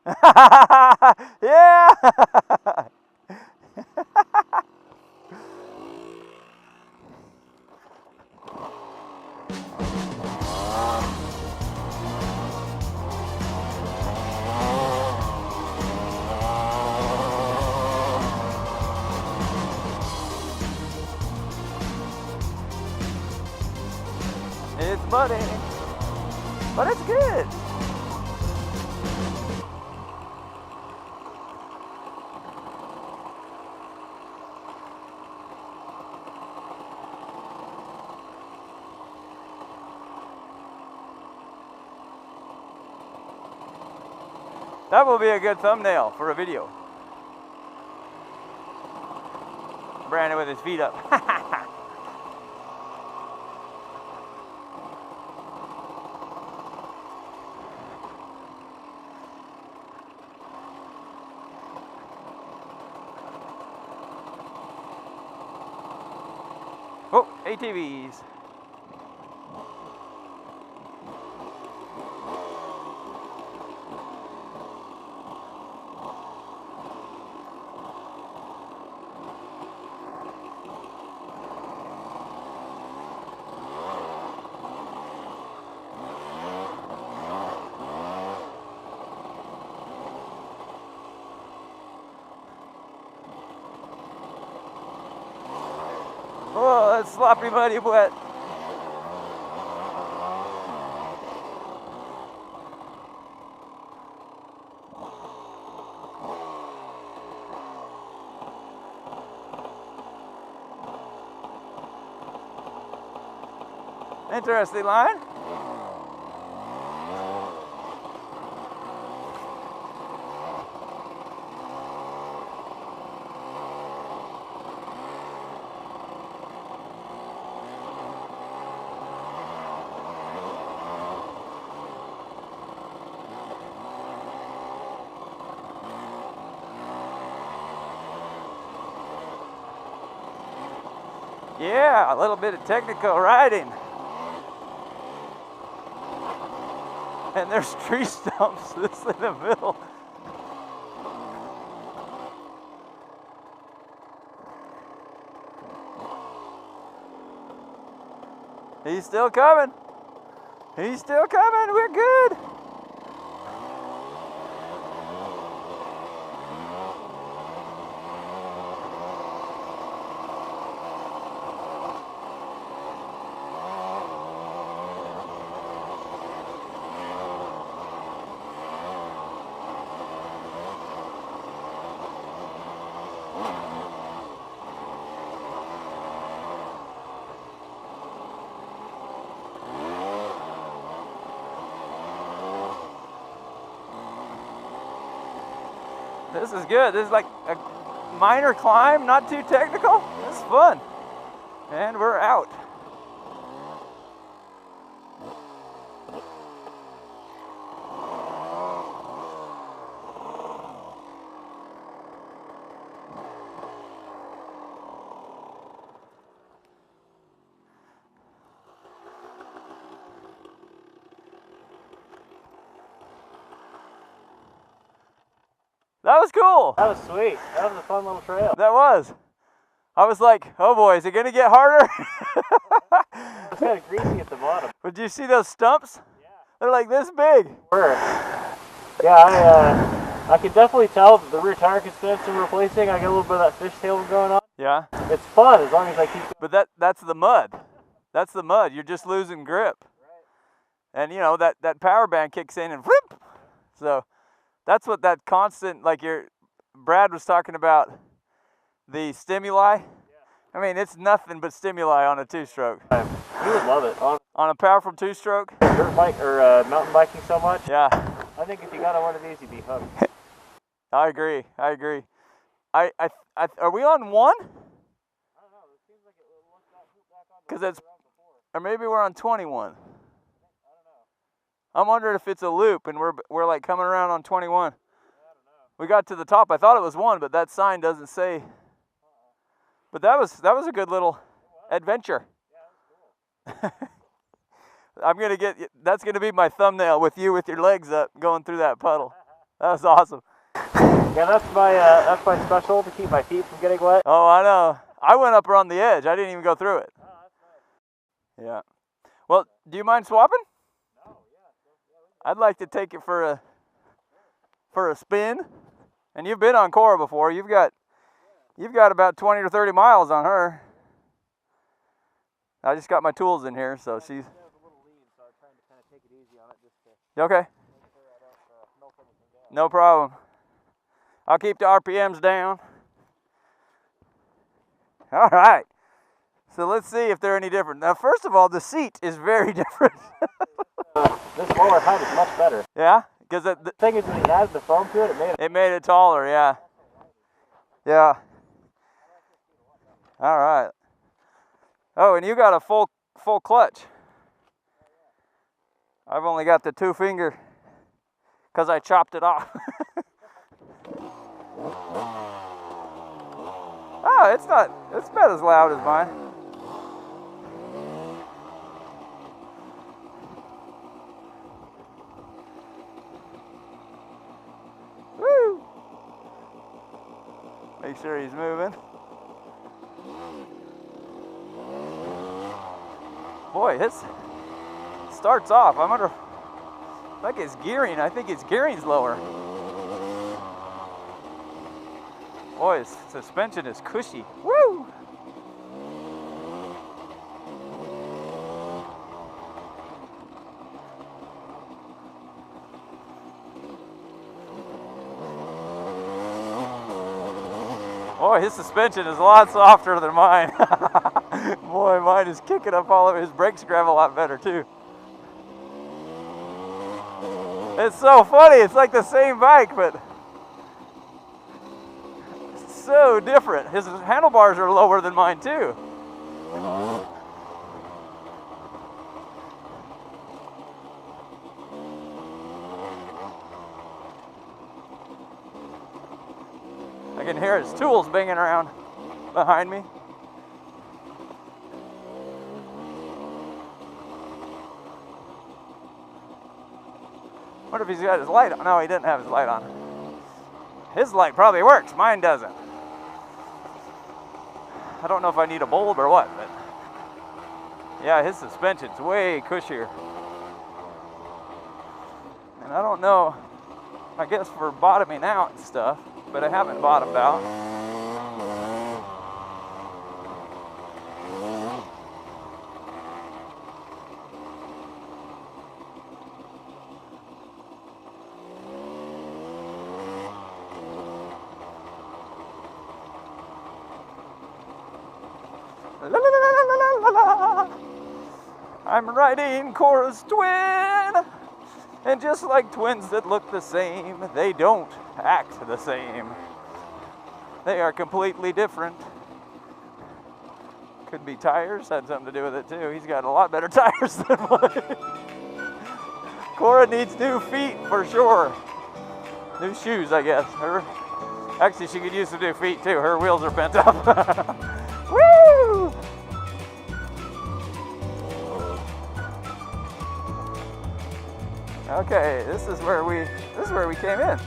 Yeah. It's muddy, but it's good. That will be a good thumbnail for a video. Brandon with his feet up. Oh, ATVs. Oh, that's sloppy, muddy, wet. Interesting line. Yeah, a little bit of technical riding. And there's tree stumps this in the middle. He's still coming. He's still coming. We're good. This is good. This is like a minor climb, not too technical. This is fun. And we're out. That was cool. That was sweet. That was a fun little trail. That was. I was like, oh boy, is it going to get harder? It's kind of greasy at the bottom. But did you see those stumps? Yeah. They're like this big. Yeah, I can definitely tell that the rear tire could stand some replacing. I got a little bit of that fishtail going on. Yeah. It's fun as long as I keep going. But that's the mud. That's the mud. You're just losing grip. Right. And you know, that power band kicks in and whoop. So that's what that constant, like Brad was talking about, the stimuli. Yeah. I mean, it's nothing but stimuli on a two-stroke. You would love it. On a powerful two-stroke. Dirt bike or mountain biking so much. Yeah. I think if you got on one of these, you'd be hooked. I agree. Are we on one? I don't know. It seems like it looked back on Because the it's, before. or maybe we're on 21. I don't know. I'm wondering if it's a loop and we're like coming around on 21. Yeah, I don't know. We got to the top. I thought it was one, but that sign doesn't say. But that was a good little adventure. Yeah, that was cool. That's gonna be my thumbnail with you with your legs up going through that puddle. That was awesome. Yeah, that's my special to keep my feet from getting wet. Oh, I know. I went up around the edge. I didn't even go through it. Oh, that's nice. Yeah. Well, do you mind swapping? No, yeah. I'd like to take it for a spin. And you've been on Cora before. You've got about 20 or 30 miles on her. I just got my tools in here, so she's. It was a little lean, so I was trying to kind of take it easy on it just to Okay. make sure I don't milk anything down. No problem. I'll keep the RPMs down. All right. So let's see if they're any different. Now, first of all, the seat is very different. This lower height is much better. Yeah? Because The thing is, when it added the foam to it, it made it taller, yeah. Yeah. All right. Oh, and you got a full clutch. I've only got the 2-finger because I chopped it off. Oh, it's not as loud as mine. Woo! Make sure he's moving. Boy, his starts off. I wonder, like his gearing. I think his gearing's lower. Boy, his suspension is cushy. Woo! Boy, his suspension is a lot softer than mine. Boy, mine is kicking up all over. His brakes grab a lot better too. It's so funny. It's like the same bike, but it's so different. His handlebars are lower than mine too. I can hear his tools banging around behind me. Wonder if he's got his light on. No, he didn't have his light on. His light probably works. Mine doesn't. I don't know if I need a bulb or what, but yeah, his suspension's way cushier. And I don't know, I guess for bottoming out and stuff, but I haven't bottomed out. La, la, la, la, la, la, la. I'm riding Cora's twin, and just like twins that look the same, they don't act the same. They are completely different. Could be tires, had something to do with it too. He's got a lot better tires than mine. Cora needs new feet for sure. New shoes, I guess. Actually, she could use some new feet too. Her wheels are bent up. Woo! Okay, this is where we came in.